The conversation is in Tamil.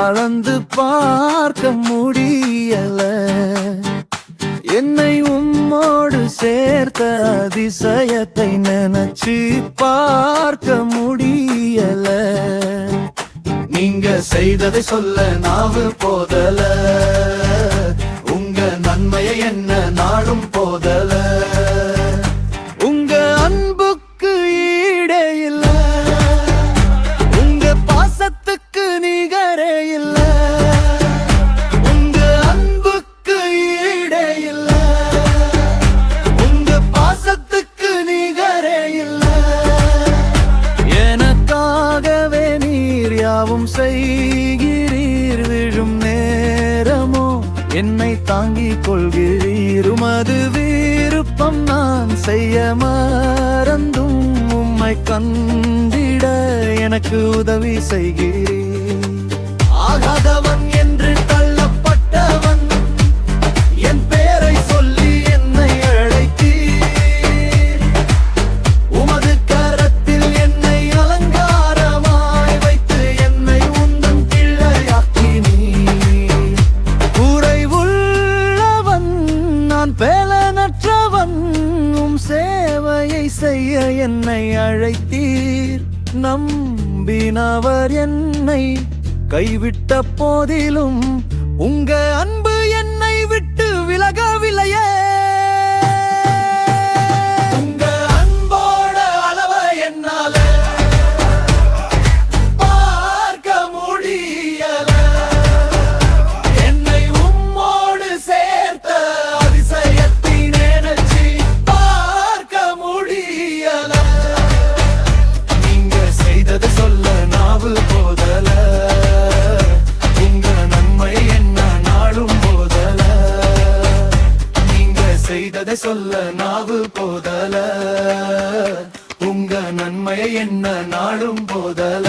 அளந்து பார்க்க முடியல. என்னை உம்மோடு சேர்த்த அதிசயத்தை நினைச்சு பார்க்க முடியல. நீங்க செய்ததை சொல்ல நாவு போதல, உங்க நன்மையை என்ன நாளும் போதல. உங்க அன்புக்கு ஈடே இல்ல, உங்க பாசத்துக்கு நிகரே இல்ல. உங்க அன்புக்கு ஈடே இல்ல, உங்க பாசத்துக்கு நிகரே இல்ல. எனக்காகவே நீர் யாவும் செய்கிறீர், விழும் நேரமோ என்னை தாங்கிக் கொள்கிறீர். உமது விருப்பம் நான் செய்ய மறந்தும் உம்மை கண்டிட எனக்கு உதவி செய்கிறீர். ஆகாதவன் என்று தள்ளப்பட்டவன் என் பேரை சொல்லி என்னை அழைத்தீர். உமது கரத்தில் என்னை அலங்காரமாய் வைத்து என்னை உந்தன் பிள்ளையாக்கினீர். குறைவுள்ளவன் நான் பேலனற்றவன், உம் சேவையை செய்ய என்னை அழைத்தீர். நம்பினவர் என்னை கைவிட்ட போதிலும் உங்க அன்பு என்னை விட்டு விலகவில்லையே. உங்க அன்போட அளவை என்னால பார்க்க முடியல. என்னை உம்மோடு சேர்த்த அதிசயத்தை நினைச்சு பார்க்க முடியல. நீங்க செய்தது சொல்ல நாவு போதல, உங்க நன்மை என்ன நாளும் போதல. நீங்க செய்ததை சொல்ல நாவு போதல, உங்க நன்மை என்ன நாளும் போதல.